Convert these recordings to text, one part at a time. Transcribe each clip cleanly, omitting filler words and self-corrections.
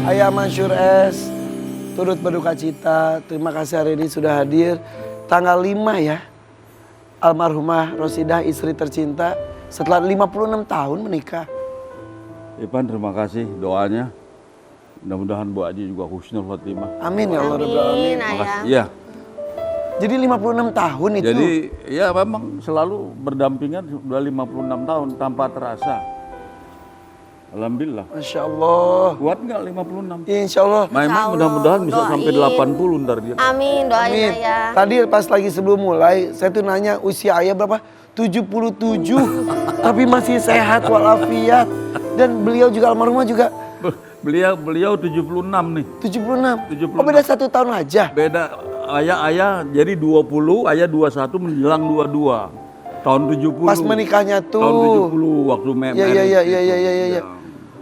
Ayah Mansur S turut berduka cita. Terima kasih hari ini sudah hadir. Tanggal 5 ya, almarhumah Rosidah istri tercinta setelah 56 tahun menikah. Ipan terima kasih doanya. Mudah-mudahan Bu Aji juga husnul khotimah. Amin ya Allah Rabbal Alamin. Makasih. Iya. Jadi 56 tahun itu. Jadi ya memang selalu berdampingan sudah 56 tahun tanpa terasa. Alhamdulillah. Masya Allah. Kuat nggak 56? Insya Allah. Memang mudah-mudahan bisa sampai 80 ntar dia. Amin, doain Amin. ayah. Tadi pas lagi sebelum mulai, saya tuh nanya usia ayah berapa? 77. Tapi masih sehat walafiat. Dan beliau juga almarhumah juga Beliau 76 nih. 76. 76. Oh beda 1 tahun aja. Beda ayah jadi 20, ayah 21 menjelang 22. Tahun 70. Pas menikahnya tuh. Tahun 70 waktu Iya.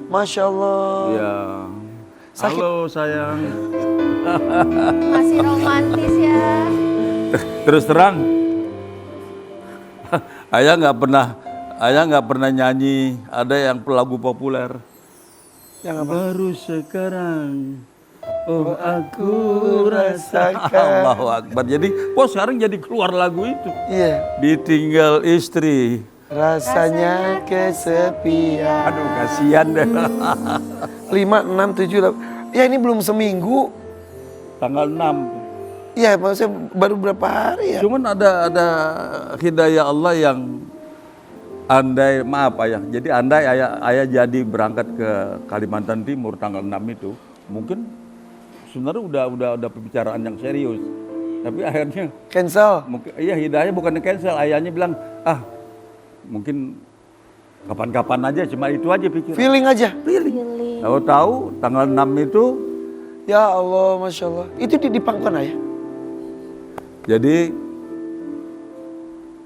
Masya Allah. Iya. Sakit. Halo sayang. Masih romantis ya. Terus terang, ayah nggak pernah nyanyi. Ada yang lagu populer. Yang apa? Baru sekarang, oh aku rasakan. Allahu Akbar. Jadi, sekarang jadi keluar lagu itu. Iya. Ditinggal istri. Rasanya kesepian. Aduh kasihan deh. 5, 6, 7, 8. Ya ini belum seminggu. Tanggal 6. Iya maksudnya baru berapa hari ya. Cuman ada hidayah Allah yang andai, maaf ayah. Jadi andai ayah jadi berangkat ke Kalimantan Timur tanggal 6 itu, mungkin sebenarnya udah pembicaraan yang serius. Tapi akhirnya Cancel. mungkin iya hidayah bukan cancel. Ayahnya bilang, mungkin kapan-kapan aja, cuma itu aja pikir. Feeling aja. Tahu tanggal 6 itu. Ya Allah, Masya Allah. Itu di pangkuan ayah? Jadi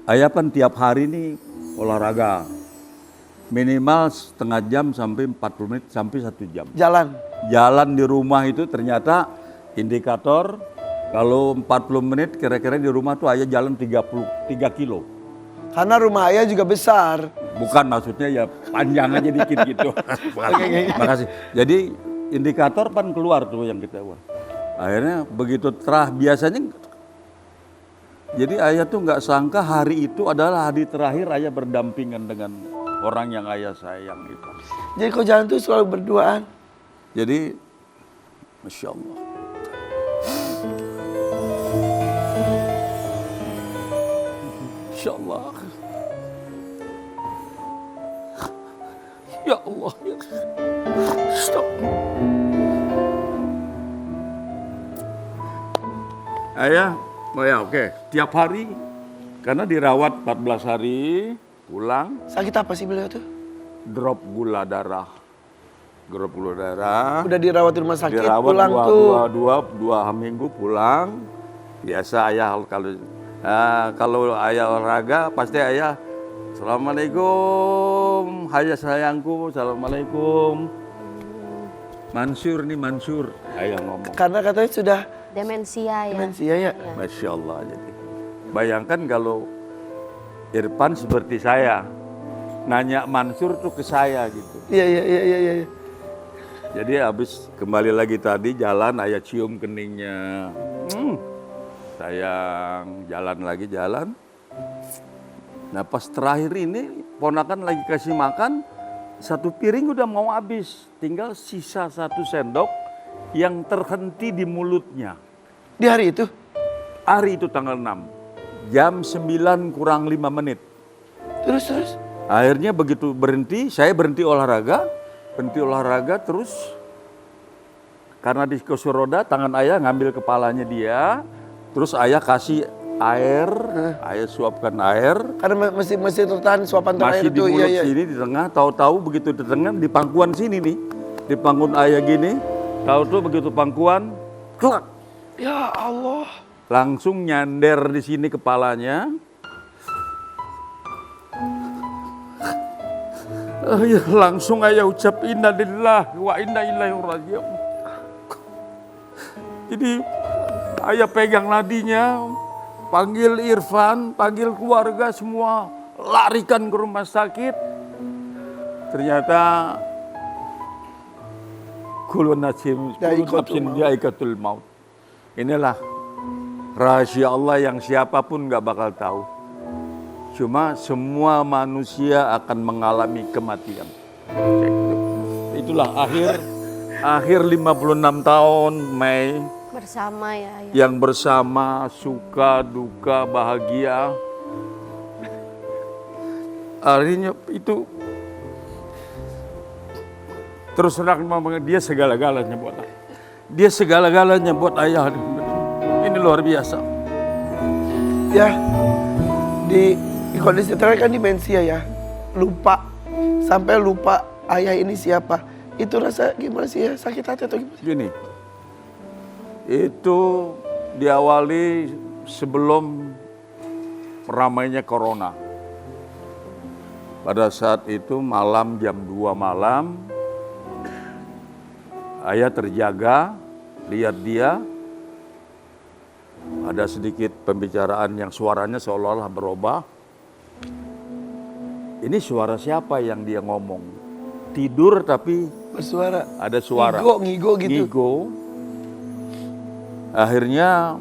ayah kan tiap hari ini olahraga. Minimal setengah jam sampai 40 menit sampai 1 jam. Jalan di rumah itu ternyata indikator kalau 40 menit kira-kira di rumah tuh ayah jalan 33 kilo. Karena rumah ayah juga besar. Bukan maksudnya ya panjang aja dikit gitu. Makasih. Jadi indikator kan keluar tuh yang kita buat. Akhirnya begitu biasanya. Jadi ayah tuh nggak sangka hari itu adalah hari terakhir ayah berdampingan dengan orang yang ayah sayang itu. Jadi kau jalan tuh selalu berduaan. Jadi, Masya Allah. Masya Allah. Ya Allah. Stop. Ayah, oke. Tiap hari, karena dirawat 14 hari, pulang. Sakit apa sih beliau tuh? Drop gula darah. Drop gula darah. Udah dirawat di rumah sakit, Dirawat pulang tuh. dua minggu pulang. Biasa ayah kalau ayah olahraga pasti ayah Assalamualaikum, ayah sayangku, Assalamualaikum. Mansur nih Mansur, ayah ngomong. Karena katanya sudah Demensia ya. demensia ya. Masya Allah. Jadi bayangkan kalau Irfan seperti saya, nanya Mansur tuh ke saya gitu. Iya. Jadi habis kembali lagi tadi jalan, ayah cium keningnya. Sayang, jalan. Nah pas terakhir ini ponakan lagi kasih makan, 1 piring udah mau habis. Tinggal sisa 1 sendok yang terhenti di mulutnya. Di hari itu? Hari itu tanggal 6. Jam 9 kurang 5 menit. Terus? Akhirnya begitu berhenti, saya berhenti olahraga terus karena di kursi roda tangan ayah ngambil kepalanya dia, terus ayah kasih air, ayah suapkan air. Karena masih tertahan suapan terakhir Masih di tuh. mulut Iya. sini di tengah, tahu-tahu begitu di tengah di pangkuan sini nih, di pangkuan ayah gini, tahu begitu pangkuan, klak, Ya Allah. langsung nyander di sini kepalanya. Ya, langsung ayah ucap innalillahi wa inna ilaihi raji'un. Jadi ayah pegang nadinya, panggil Irfan, panggil keluarga semua, larikan ke rumah sakit. Ternyata kullu nafsin Dha'iqatul maut. dha'iqatul maut. Inilah rahasia Allah yang siapapun nggak bakal tahu. Cuma semua manusia akan mengalami kematian. Itulah akhir 56 tahun Mei Bersama ya ayah. yang bersama, suka, duka, bahagia. Artinya itu terus terang memang dia segala-galanya buat ayah. Dia segala-galanya buat ayah. Ini luar biasa. Ya, di kondisi terakhir kan demensia ya. Lupa, sampai lupa ayah ini siapa. Itu rasa gimana sih ya? Sakit hati atau gimana? Gini, itu diawali sebelum ramainya corona. Pada saat itu malam jam 2 malam, ayah terjaga, lihat dia, ada sedikit pembicaraan yang suaranya seolah-olah berubah. Ini suara siapa yang dia ngomong? Tidur tapi Bersuara. ada suara. Ngigo gitu. Ngigo. Akhirnya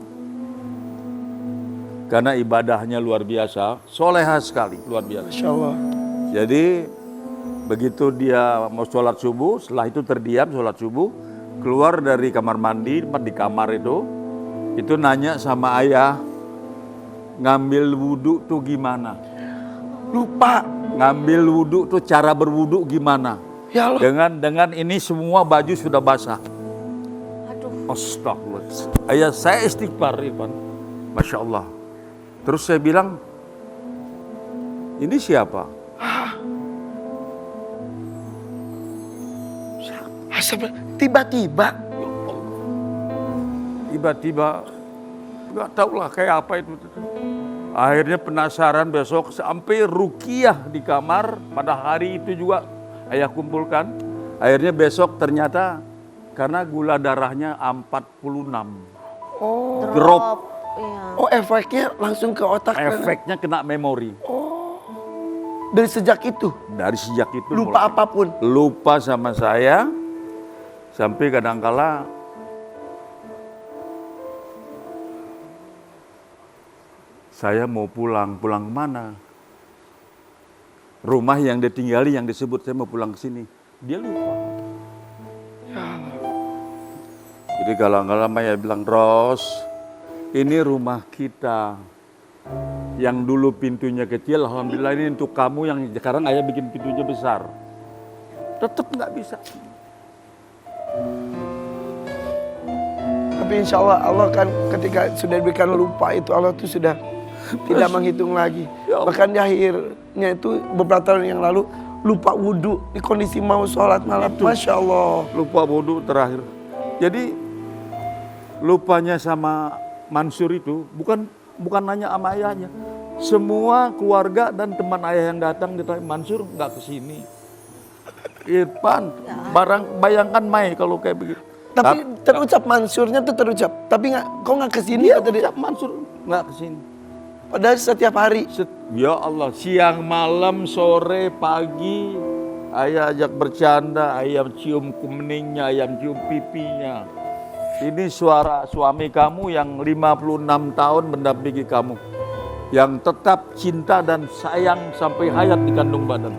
karena ibadahnya luar biasa, soleha sekali, luar biasa. Masya Allah. Jadi begitu dia mau sholat subuh, setelah itu terdiam sholat subuh, keluar dari kamar mandi, di kamar itu nanya sama ayah, ngambil wudhu tuh gimana? Lupa. Ngambil wudhu tuh cara berwudhu gimana? Ya Allah. Dengan ini semua baju sudah basah. Aduh. Astagfirullah. Ayah saya istighfar, Irfan. Masya Allah. Terus saya bilang, ini siapa? Tiba-tiba. Tiba-tiba, nggak tahu lah kayak apa itu. Akhirnya penasaran besok sampai ruqyah di kamar. Pada hari itu juga ayah kumpulkan. Akhirnya besok ternyata karena gula darahnya 46. Oh. Drop. Iya. Oh, efeknya langsung ke otak. Efeknya kena memori. Dari sejak itu. Dari sejak itu Lupa mulai. apapun. Lupa sama saya. Sampai kadangkala saya mau pulang kemana? Rumah yang ditinggali yang disebut saya mau pulang ke sini. Dia lupa. Jadi kadang-kala Maya bilang, Ros, ini rumah kita. Yang dulu pintunya kecil, alhamdulillah ini untuk kamu yang sekarang ayah bikin pintunya besar. Tetap nggak bisa. Tapi insya Allah, Allah kan ketika sudah diberikan lupa itu Allah tuh sudah tidak menghitung lagi. Ya Allah. Bahkan di akhirnya itu beberapa tahun yang lalu lupa wudhu di kondisi mau sholat malam. Masya Allah. Lupa wudhu terakhir. Jadi lupanya sama Mansur itu bukan nanya sama ayahnya. Semua keluarga dan teman ayah yang datang ditanya, Mansur nggak kesini. Irfan, bayangkan Mai kalau kayak begitu. Tapi terucap Mansurnya tuh terucap. Tapi kok nggak kesini? Dia Kata dia. ucap Mansur nggak kesini. Padahal setiap hari. Ya Allah, siang, malam, sore, pagi, ayah ajak bercanda, ayam cium kuningnya, ayam cium pipinya. Ini suara suami kamu yang 56 tahun mendampingi kamu. Yang tetap cinta dan sayang sampai hayat di kandung badan.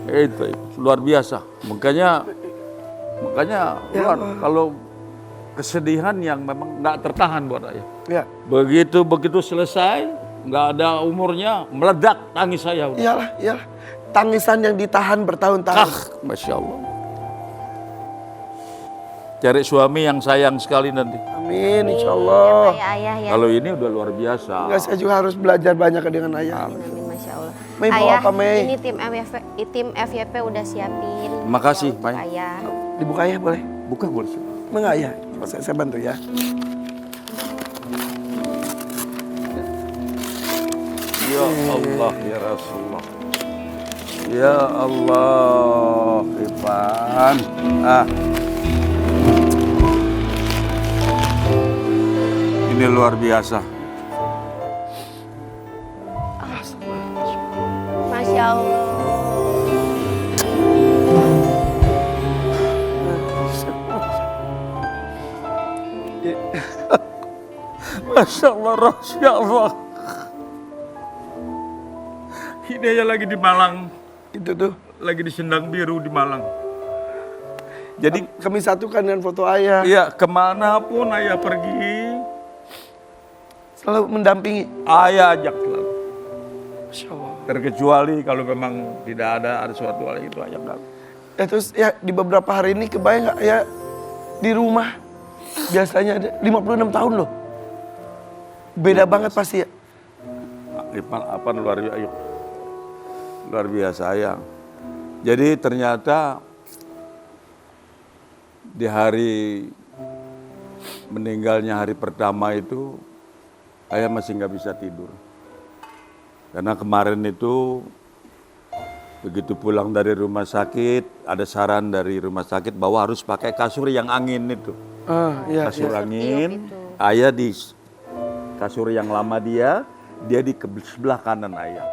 Itu luar biasa. Makanya luar, kalau kesedihan yang memang nggak tertahan buat ayah. Ya. Begitu selesai, nggak ada umurnya, meledak tangis saya. Iyalah. Tangisan yang ditahan bertahun-tahun. Masya Allah. Cari suami yang sayang sekali nanti. Amin, insya Allah. Ya, ayah ya. Kalau ini udah luar biasa. Enggak, saya juga harus belajar banyak dengan ayah. Amin, Masya Allah. Mei, mau Ayah, apa, Mei? ini tim FYP udah siapin. Makasih, ya, untuk Mai. ayah. Dibuka ya boleh? Bukan boleh. Enggak ya? Saya bantu ya. Ya Allah, ya Rasulullah. Ya Allah, Irfan. Ini luar biasa. Masya Allah. Masya Allah. Ini aja lagi di Malang. Itu tuh. Lagi di Sendang Biru di Malang. Jadi Kami satukan dengan foto ayah. ya kemanapun ayah pergi, Selalu mendampingi. ayah ajak selalu. Masya Allah. Terkecuali kalau memang tidak ada suatu hal itu ayah enggak. Terus ya di beberapa hari ini kebayang nggak ya di rumah biasanya ada 56 tahun loh. Beda banget pasti ya. Apa luar biasa ayah. Jadi ternyata di hari meninggalnya hari pertama itu ayah masih nggak bisa tidur. Karena kemarin itu begitu pulang dari rumah sakit, ada saran dari rumah sakit bahwa harus pakai kasur yang angin itu. Iya, Kasur iya. angin, Tiup itu. ayah di kasur yang lama dia di sebelah kanan ayah.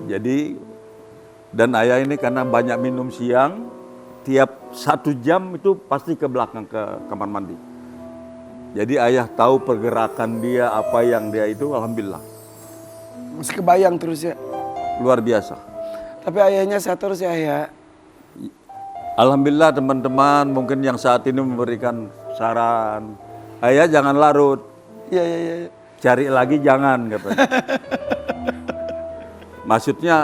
Jadi, dan ayah ini karena banyak minum siang, tiap 1 jam itu pasti ke belakang ke kamar mandi. Jadi ayah tahu pergerakan dia, apa yang dia itu, alhamdulillah. Masih kebayang terus ya. Luar biasa. Tapi ayahnya sehat terus ya ayah. Alhamdulillah teman-teman mungkin yang saat ini memberikan saran. Ayah jangan larut, Iya, iya, iya. cari lagi jangan katanya. Maksudnya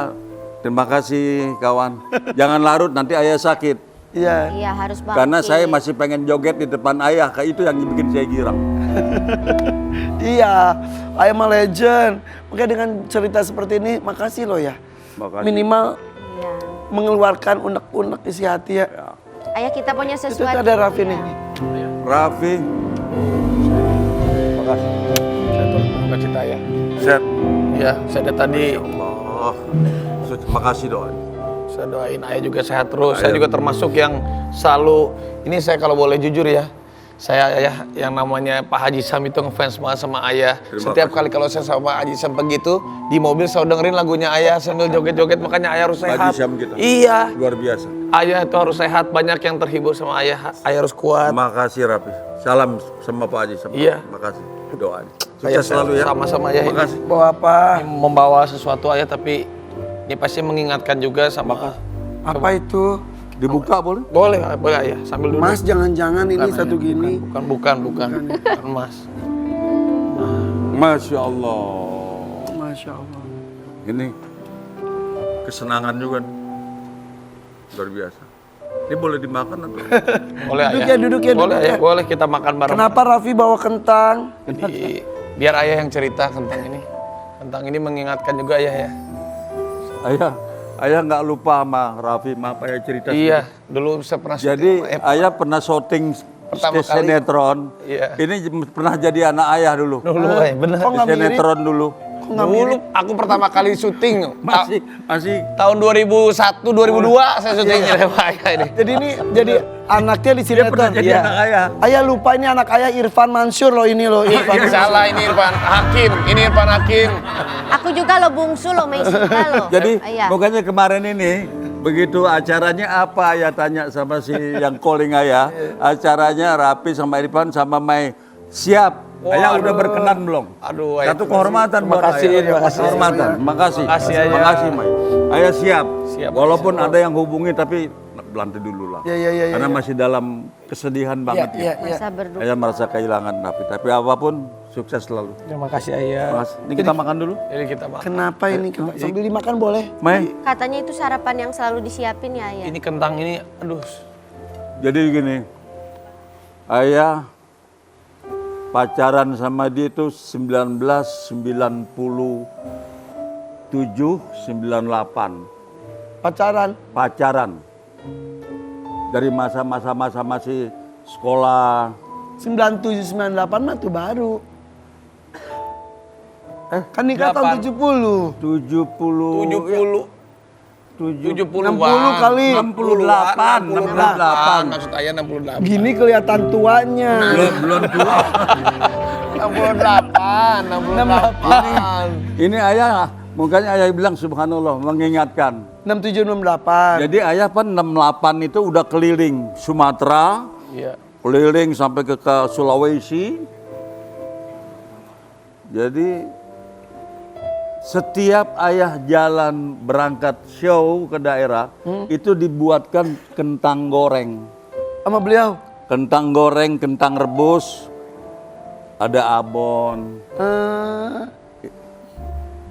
terima kasih kawan. Jangan larut nanti ayah sakit. Iya. Iya, harus bangkit. Karena saya masih pengen joget di depan ayah, kayak itu yang bikin saya girang. Iya, ayah mah legend. Makanya dengan cerita seperti ini, makasih loh ya. Makasih. Minimal Iya. mengeluarkan unek-unek isi hati ya. Ya. Ayah kita punya Itu sesuatu. ada Raffi nih. Raffi, makasih. Saya turut berduka cita ya. Set. Ya, saya dari tadi Allah. Makasih doa. saya doain ayah juga sehat terus. Saya juga termasuk yang selalu, ini saya kalau boleh jujur ya, saya ayah yang namanya Pak Haji Sam itu ngefans banget sama ayah. Setiap kali kalau saya sama Haji Sam begitu di mobil selalu dengerin lagunya ayah sambil joget-joget, makanya ayah harus sehat. Haji Sam kita. Iya, Luar biasa. ayah itu harus sehat, banyak yang terhibur sama ayah. Ayah harus kuat. Makasih Raffi. Salam sama Pak Haji. Iya. Makasih. Doanya. Ayah Sukses selalu ya. sama-sama ayah. Makasih. Bawa apa? Ini membawa sesuatu ayah, tapi ini pasti mengingatkan juga sama. Apa itu? Dibuka boleh? Boleh ayah, sambil duduk. Mas jangan-jangan ini Bukan, satu ayah, gini. Bukan mas. Masya Allah. Masya Allah. Ini kesenangan juga nih. Luar biasa. Ini boleh dimakan atau? Boleh Duduk ayah. ya, duduk ya, Boleh duduk ayah, ya. boleh kita makan bareng. Kenapa Raffi bawa kentang? Biar ayah yang cerita tentang ini. Tentang ini mengingatkan juga ayah ya. Ayah nggak lupa sama Raffi, maaf ayah cerita. Iya, dulu saya pernah syuting Jadi sama ayah pernah syuting Pertama kali. sinetron. Iya. Ini pernah jadi anak ayah dulu. Dulu ayah, benar. Kok nggak mirip? Sinetron dulu. Kok nggak Dulu mirip? aku pertama kali syuting. Masih Tahun 2001, 2002 saya syutingnya sama ayah ini. Jadi ini jadi anaknya di sini. pernah jadi Iya. anak ayah. Ayah lupa ini anak ayah Irfan Mansur loh ini loh Irfan. Ini salah, ini Irfan Hakim. Ini Irfan Hakim. Aku juga lo bungsu lo, Meisika lo. Jadi Ayah. makanya kemarin ini begitu acaranya apa ayah tanya sama si yang calling ayah. Acaranya Raffi sama Irfan sama Mai siap. Ayah udah berkenan belum? Aduh, ayah. Satu kehormatan Terima buat kasih, ayah. terima kasih. Kehormatan. Makasih. Makasih, ayah. Makasih Mai. Ayah siap. Siap, Walaupun ada yang hubungi tapi nanti dulu lah. Iya, iya, iya, Karena iya. masih dalam kesedihan Iya, banget iya, ya. iya. Masa berduka. Ayah merasa kehilangan Raffi. Tapi apapun sukses selalu. Terima kasih ayah. Makasih. Ini kita makan dulu. Jadi kita makan. Kenapa ini? Sambil dimakan boleh? Mai. Katanya itu sarapan yang selalu disiapin ya, Ayah. Ini kentang ini, aduh. Jadi gini, ayah pacaran sama dia itu 1997-98. Pacaran. Dari masa-masa masih sekolah. 97-98 mah tuh baru. Kan nikah tahun 70. 70. 70-an. 60 kali. 68. 68. Maksud ayah 68. Gini kelihatan tuanya. Belum tua. 68. Ini ayah, makanya ayah bilang subhanallah, mengingatkan. 67-68. Jadi ayah kan 68 itu udah keliling Sumatera, Iya. keliling sampai ke Sulawesi, Jadi setiap ayah jalan berangkat show ke daerah, itu dibuatkan kentang goreng. Sama beliau. Kentang goreng, kentang rebus, ada abon.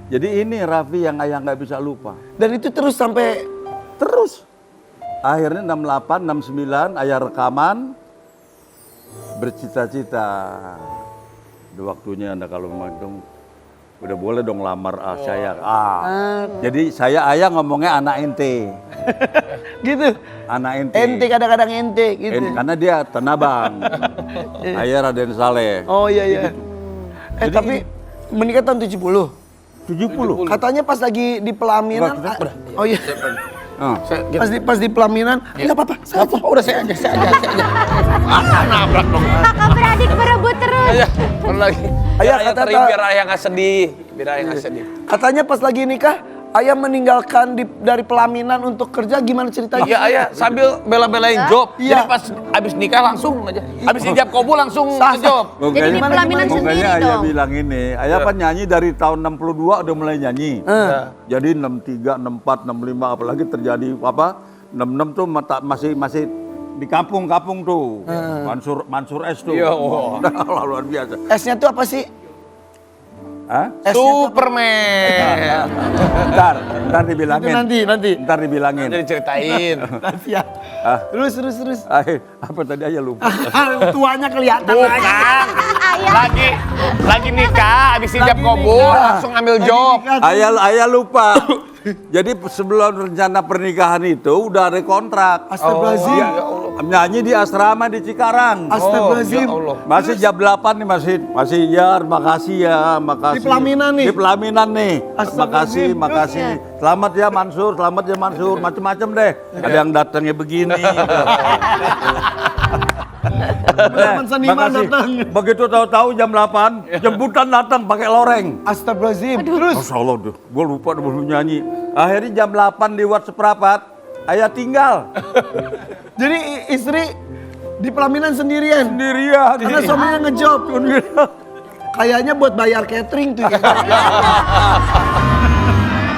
Jadi ini Raffi yang ayah nggak bisa lupa. Dan itu terus sampai Terus. Akhirnya 68, 69 ayah rekaman, bercita-cita. Udah waktunya Anda kalau memang itu udah boleh dong lamar saya. Jadi saya ayah ngomongnya anak ente. gitu. Anak ente. Ente kadang-kadang ente gitu. Karena dia Tanabang. Ayah Raden Saleh. Oh iya iya. Tapi menikah tahun 70. 70. Katanya pas lagi di pelaminan. Oh iya. Gitu. Pas di pelaminan, enggak apa-apa. Udah saya aja. Nabrak dong. Kakak beradik berebut terus. Ayah, lagi. Ayah, Ayah kata- teri biar ayah nggak sedih. Biar ayah nggak sedih. Katanya pas lagi nikah, ayah meninggalkan dari pelaminan untuk kerja, gimana ceritanya? Iya ayah sambil bela-belain job. Iya. Jadi pas abis nikah langsung aja. Abis ijab kabul langsung Sah. ke job. Jadi di pelaminan sendiri Makanya ayah dong. bilang ini, ayah kan nyanyi dari tahun 62 udah mulai nyanyi. Jadi 63, 64, 65 apalagi terjadi apa? 66 tuh masih di kampung-kampung tuh. Mansur S tuh. Ya Allah. Luar biasa. S-nya tuh apa sih? Hah? Superman. Ntar dibilangin. Itu nanti. Ntar dibilangin. Jadi ceritain. Nanti ya. Terus. Apa tadi ayah lupa? Tuanya kelihatan. Bukan. Lagi nikah, habis ijab kabul langsung ambil job. Ayah lupa. Jadi sebelum rencana pernikahan itu udah ada kontrak. Astagfirullahaladzim. Nyanyi di asrama di Cikarang. Astagfirullahaladzim. Ya Allah. Masih jam 8 nih masih ya makasih ya makasih. Di pelaminan nih? Di pelaminan nih. Astagfirullahaladzim. Makasih. Selamat ya Mansur, macem-macem deh. Ada yang datangnya begini. Teman seniman datang. Begitu tahu-tahu jam 8, jemputan datang pakai loreng. Astagfirullahaladzim. Terus. Masya Allah, gue lupa udah nyanyi. Akhirnya jam 8 lewat seperempat, ayah tinggal. Jadi istri di pelaminan sendirian. Sendirian. Karena suaminya ngejob. Kayaknya buat bayar catering tuh.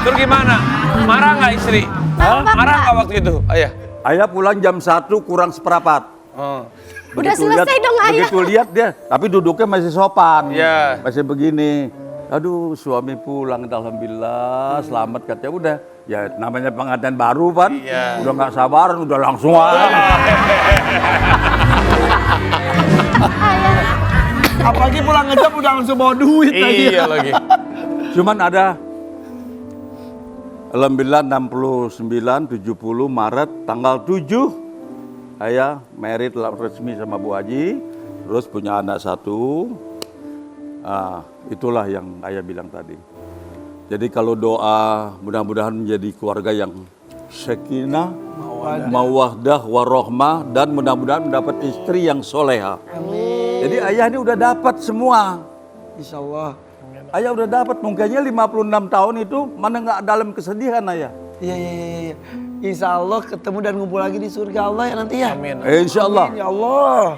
Terus gimana? Marah nggak istri? Marah nggak waktu itu, ayah? Ayah pulang jam 1 kurang seperempat. Udah selesai dong ayah. Begitu lihat dia, tapi duduknya masih sopan. Iya. Masih begini. Aduh, suami pulang, alhamdulillah, selamat katanya. Udah, ya namanya pengantin baru kan. Iya. Udah nggak sabaran, udah langsung Apalagi pulang ngejob udah langsung bawa duit lagi. Iya lagi. Cuman ada alhamdulillah 69, 70 Maret tanggal 7 ayah married resmi sama Bu Haji, terus punya anak 1. Itulah yang ayah bilang tadi. Jadi kalau doa mudah-mudahan menjadi keluarga yang sakinah, mawaddah, warohmah, dan mudah-mudahan mendapat istri yang soleha. Jadi ayah ini udah dapat semua. Insya Allah. Ayah udah dapat, mungkinnya 56 tahun itu mana nggak dalam kesedihan ayah. Iya. Insya Allah ketemu dan ngumpul lagi di surga Allah ya nanti ya. Amin. Insya Allah. Ya Allah.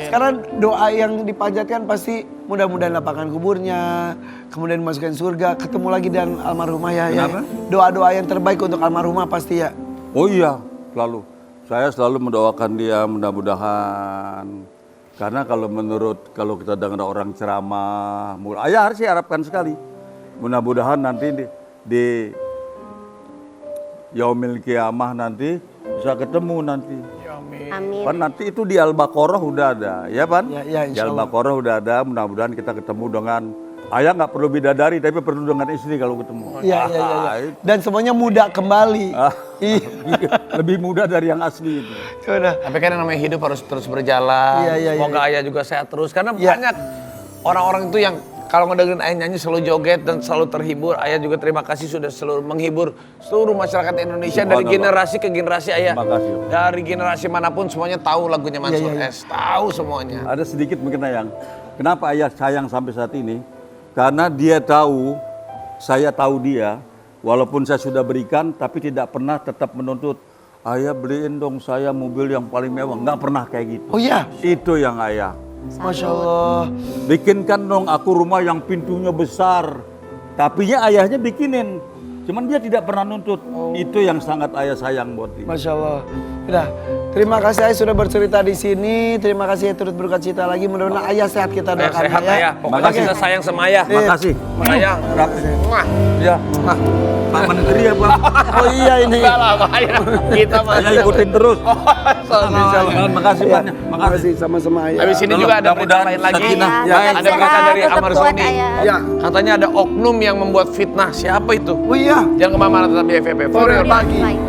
Sekarang doa yang dipanjatkan pasti mudah-mudahan lapangkan kuburnya, kemudian dimasukkan surga, ketemu lagi dan almarhumah ya. Kenapa? Doa-doa yang terbaik untuk almarhumah pasti ya. Oh iya, selalu. Saya selalu mendoakan dia mudah-mudahan. Karena kalau kita dengar orang ceramah, ayah harus harapkan sekali. Mudah-mudahan nanti di Yaumil Qiyamah nanti bisa ketemu nanti. Amin. Pan nanti itu di Al-Baqarah udah ada, ya Pan? Ya, di insya Allah. Al-Baqarah udah ada, mudah-mudahan kita ketemu dengan ayah nggak perlu bidadari, tapi perlu dengan istri kalau ketemu. Iya. Dan semuanya muda kembali. Iya, lebih mudah dari yang asli itu. Udah. Tapi kan yang namanya hidup harus terus berjalan. Iya. Semoga ayah juga sehat terus. Karena Iya. banyak orang-orang itu yang kalau ngedengerin ayah nyanyi selalu joget dan selalu terhibur. Ayah juga terima kasih sudah selalu menghibur seluruh masyarakat Indonesia dari Subhanallah. generasi ke generasi ayah. Terima kasih. Dari generasi manapun semuanya tahu lagunya Mansur Iya. S. Tahu semuanya. Ada sedikit mungkin ayang. Kenapa ayah sayang sampai saat ini? Karena dia tahu, saya tahu dia, walaupun saya sudah berikan, tapi tidak pernah tetap menuntut, ayah beliin dong saya mobil yang paling mewah. Nggak pernah kayak gitu. Oh iya. Itu yang ayah. Masya Allah. Bikinkan dong aku rumah yang pintunya besar. Tapinya ayahnya bikinin. Cuman dia tidak pernah nuntut. Itu yang sangat ayah sayang buat dia. Masya Allah. Udah, terima kasih ayah sudah bercerita di sini. Terima kasih ayah turut berduka cita lagi. Mudah-mudahan ayah sehat kita Ayah doakan sehat ayah. Pokoknya Makasih. kita sayang sama ayah. Makasih. Ayah. Muah. Ya. Pak Menteri ya Pak. Oh iya ini. Enggak lah, ayah. Kita mah. Saya ikutin terus. Makasih Ya, banyak. Makasih. makasih sama-sama ayah. Habis ini juga ada berita lain lagi. Sakinah. Ya, Ada tetap berita sehat, dari tetap Amar kuat, Zoni. ayah. Ya. Katanya ada oknum yang membuat fitnah. Siapa itu? Oh iya. Jangan kemana-mana tetap di FVP. For real pagi. Baik.